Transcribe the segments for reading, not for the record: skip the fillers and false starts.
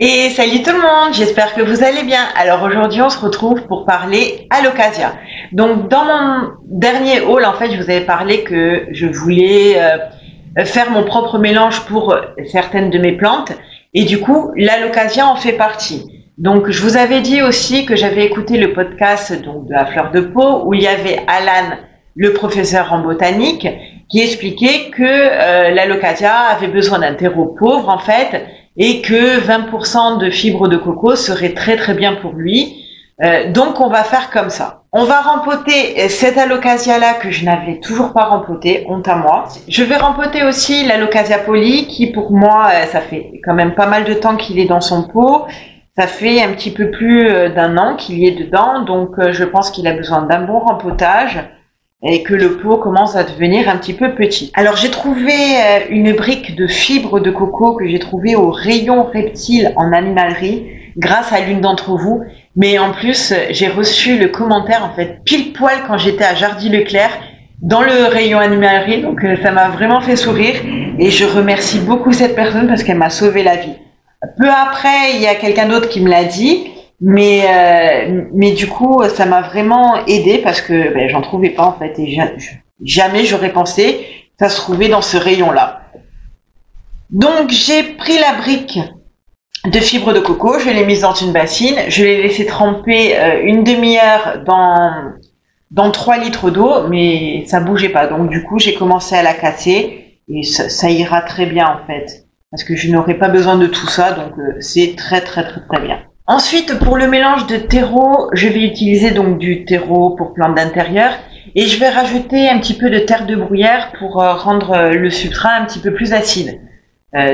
Et salut tout le monde, j'espère que vous allez bien. Alors aujourd'hui on se retrouve pour parler Alocasia. Donc dans mon dernier haul en fait je vous avais parlé que je voulais faire mon propre mélange pour certaines de mes plantes et du coup l'Alocasia en fait partie. Donc je vous avais dit aussi que j'avais écouté le podcast donc, de la fleur de peau où il y avait Alan, le professeur en botanique, qui expliquait que l'Alocasia avait besoin d'un terreau pauvre en fait et que 20% de fibres de coco serait très très bien pour lui. Donc on va faire comme ça. On va rempoter cette Alocasia là que je n'avais toujours pas rempoté, honte à moi. Je vais rempoter aussi l'Alocasia Poly qui pour moi, ça fait quand même pas mal de temps qu'il est dans son pot. Ça fait un petit peu plus d'un an qu'il y est dedans, donc je pense qu'il a besoin d'un bon rempotage et que le pot commence à devenir un petit peu petit. Alors j'ai trouvé une brique de fibres de coco que j'ai trouvée au rayon reptile en animalerie grâce à l'une d'entre vous. Mais en plus j'ai reçu le commentaire en fait pile poil quand j'étais à Jardy-Leclerc dans le rayon animalerie, donc ça m'a vraiment fait sourire et je remercie beaucoup cette personne parce qu'elle m'a sauvé la vie. Peu après il y a quelqu'un d'autre qui me l'a dit. Mais du coup, ça m'a vraiment aidé parce que j'en trouvais pas en fait et jamais j'aurais pensé que ça se trouvait dans ce rayon-là. Donc j'ai pris la brique de fibres de coco, je l'ai mise dans une bassine, je l'ai laissé tremper une demi-heure dans 3 litres d'eau, mais ça bougeait pas. Donc du coup, j'ai commencé à la casser et ça ira très bien en fait parce que je n'aurai pas besoin de tout ça, donc c'est très bien. Ensuite, pour le mélange de terreau, je vais utiliser donc du terreau pour plantes d'intérieur et je vais rajouter un petit peu de terre de bruyère pour rendre le substrat un petit peu plus acide.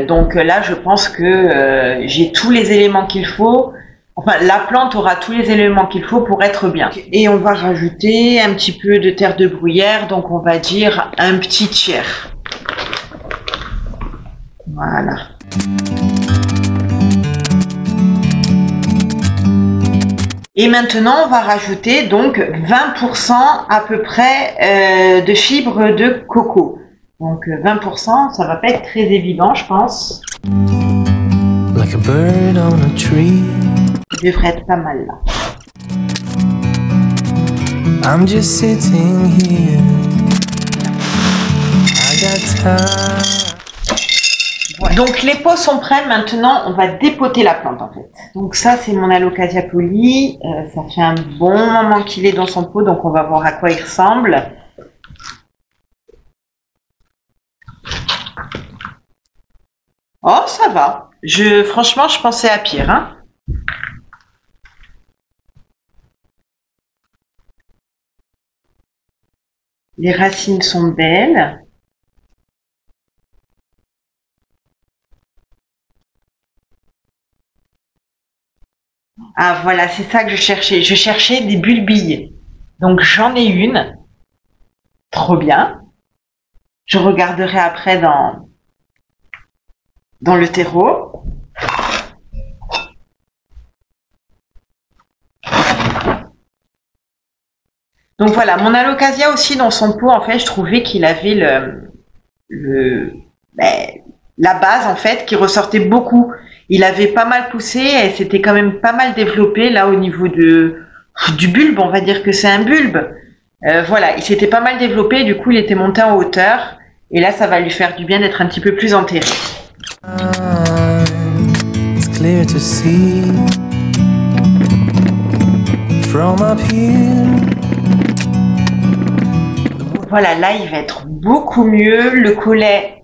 Donc là, je pense que j'ai tous les éléments qu'il faut. Enfin, la plante aura tous les éléments qu'il faut pour être bien. Et on va rajouter un petit peu de terre de bruyère, donc on va dire un petit tiers. Voilà. Et maintenant, on va rajouter donc 20% à peu près de fibres de coco. Donc 20%, ça va pas être très évident, je pense. Like a bird on a tree. Ça devrait être pas mal là. I'm just sitting here. I got time. Voilà. Donc les pots sont prêts, maintenant on va dépoter la plante en fait. Donc ça c'est mon Alocasia Poly, ça fait un bon moment qu'il est dans son pot, donc on va voir à quoi il ressemble. Oh ça va, franchement je pensais à pire. Hein. Les racines sont belles. Ah voilà, c'est ça que je cherchais. Je cherchais des bulbilles. Donc j'en ai une. Trop bien. Je regarderai après dans le terreau. Donc voilà, mon Alocasia aussi dans son pot, en fait, je trouvais qu'il avait la base en fait qui ressortait beaucoup. Il avait pas mal poussé et c'était quand même pas mal développé là au niveau du bulbe, on va dire que c'est un bulbe. Voilà, il s'était pas mal développé, du coup il était monté en hauteur et là ça va lui faire du bien d'être un petit peu plus enterré. Voilà, là il va être beaucoup mieux, le collet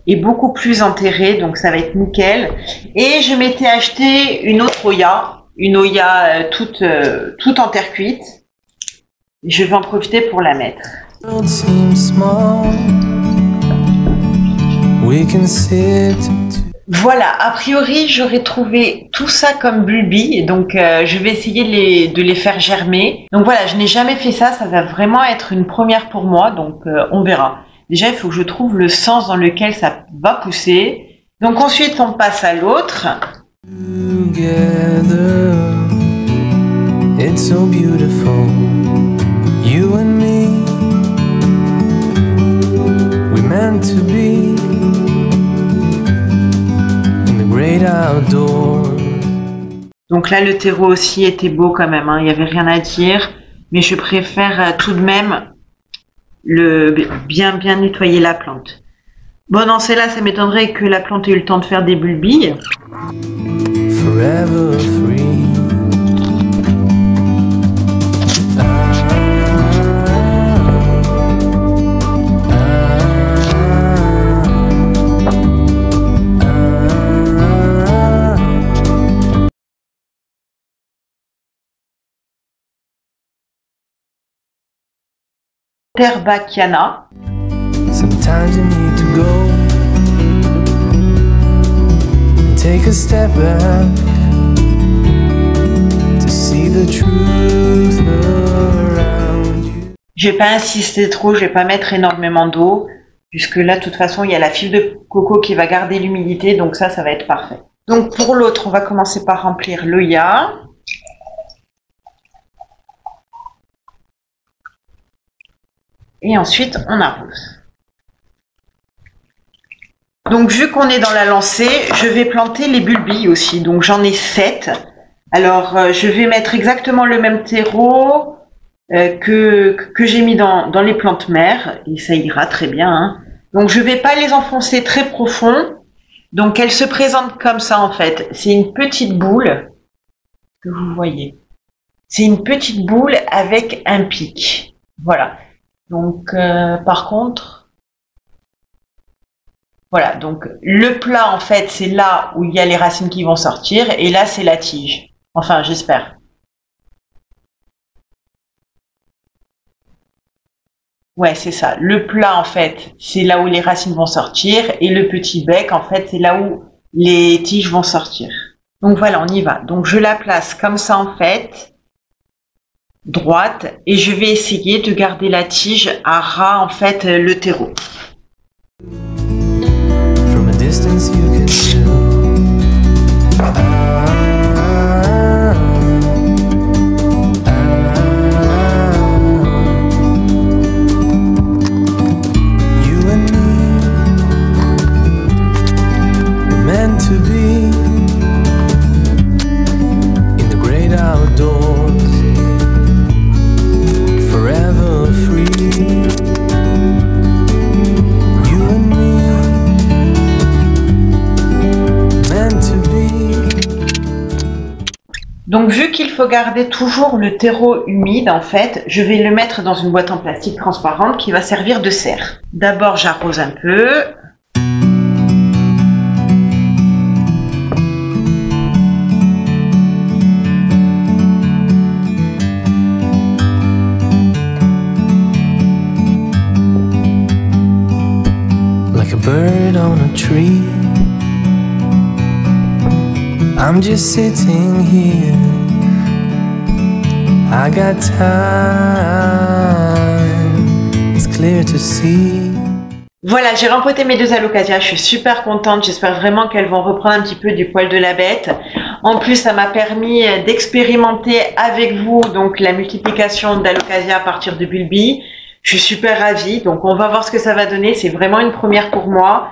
est beaucoup plus enterré, donc ça va être nickel. Et je m'étais acheté une autre Oya, une Oya toute en terre cuite. Je vais en profiter pour la mettre. Voilà, a priori j'aurais trouvé tout ça comme bulbilles, donc je vais essayer de les faire germer. Donc voilà, je n'ai jamais fait ça, ça va vraiment être une première pour moi, donc on verra. Déjà, il faut que je trouve le sens dans lequel ça va pousser. Donc ensuite, on passe à l'autre. It's so beautiful, you and me. We meant to be in the great outdoors. Donc là, le terreau aussi était beau quand même, hein, il n'y avait rien à dire. Mais je préfère tout de même bien nettoyer la plante. Bon, dans celle-là, ça m'étonnerait que la plante ait eu le temps de faire des bulbilles. Forever free. Terbachiana. Sometimes you need to go and take a step back to see the truth around you. Je vais pas insister trop, je vais pas mettre énormément d'eau, puisque là, de toute façon, il y a la fibre de coco qui va garder l'humidité, donc ça va être parfait. Donc pour l'autre, on va commencer par remplir l'œillat. Et ensuite, on arrose. Donc, vu qu'on est dans la lancée, je vais planter les bulbilles aussi. Donc, j'en ai 7. Alors, je vais mettre exactement le même terreau que j'ai mis dans les plantes mères. Et ça ira très bien. Hein. Donc, je vais pas les enfoncer très profond. Donc, elles se présentent comme ça, en fait. C'est une petite boule que vous voyez. C'est une petite boule avec un pic. Voilà. Donc, par contre, voilà, donc le plat, en fait, c'est là où il y a les racines qui vont sortir, et là, c'est la tige. Enfin, j'espère. Ouais, c'est ça. Le plat, en fait, c'est là où les racines vont sortir, et le petit bec, en fait, c'est là où les tiges vont sortir. Donc voilà, on y va. Donc, je la place comme ça, en fait. Droite, et je vais essayer de garder la tige à ras en fait le terreau. From a distance you can feel. You and me were meant to be in the great outdoors. Forever free, you and me, meant to be. Donc vu qu'il faut garder toujours le terreau humide en fait, je vais le mettre dans une boîte en plastique transparente qui va servir de serre. D'abord j'arrose un peu. Bird on a tree. I'm just sitting here. I got time. It's clear to see. Voilà, j'ai rempoté mes 2 alocasias. Je suis super contente. J'espère vraiment qu'elles vont reprendre un petit peu du poil de la bête. En plus, ça m'a permis d'expérimenter avec vous donc la multiplication d'alocasias à partir de bulbilles. Je suis super ravie, donc on va voir ce que ça va donner. C'est vraiment une première pour moi.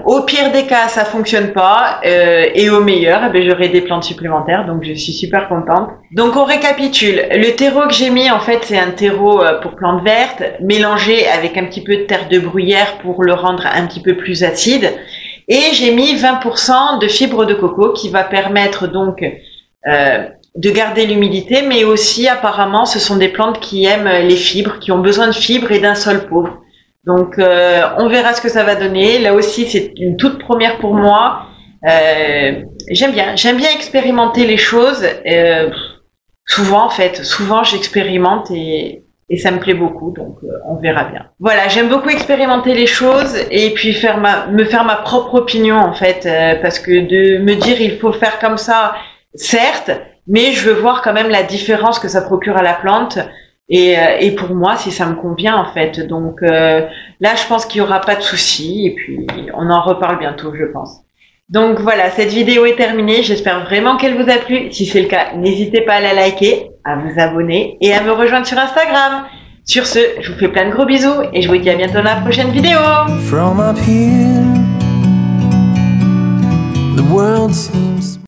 Au pire des cas, ça fonctionne pas, et au meilleur, eh ben, j'aurai des plantes supplémentaires, donc je suis super contente. Donc on récapitule. Le terreau que j'ai mis, en fait, c'est un terreau pour plantes vertes, mélangé avec un petit peu de terre de bruyère pour le rendre un petit peu plus acide. Et j'ai mis 20% de fibre de coco qui va permettre donc de garder l'humidité, mais aussi apparemment ce sont des plantes qui aiment les fibres, qui ont besoin de fibres et d'un sol pauvre. Donc on verra ce que ça va donner. Là aussi c'est une toute première pour moi. J'aime bien expérimenter les choses. Souvent en fait, j'expérimente et ça me plaît beaucoup, donc on verra bien. Voilà, j'aime beaucoup expérimenter les choses et puis me faire ma propre opinion en fait, parce que de me dire il faut faire comme ça, certes, mais je veux voir quand même la différence que ça procure à la plante et pour moi si ça me convient en fait. Donc là je pense qu'il y aura pas de souci et puis on en reparle bientôt je pense. Donc voilà, cette vidéo est terminée, j'espère vraiment qu'elle vous a plu. Si c'est le cas, n'hésitez pas à la liker, à vous abonner et à me rejoindre sur Instagram. Sur ce, je vous fais plein de gros bisous et je vous dis à bientôt dans la prochaine vidéo. From up here, the world seems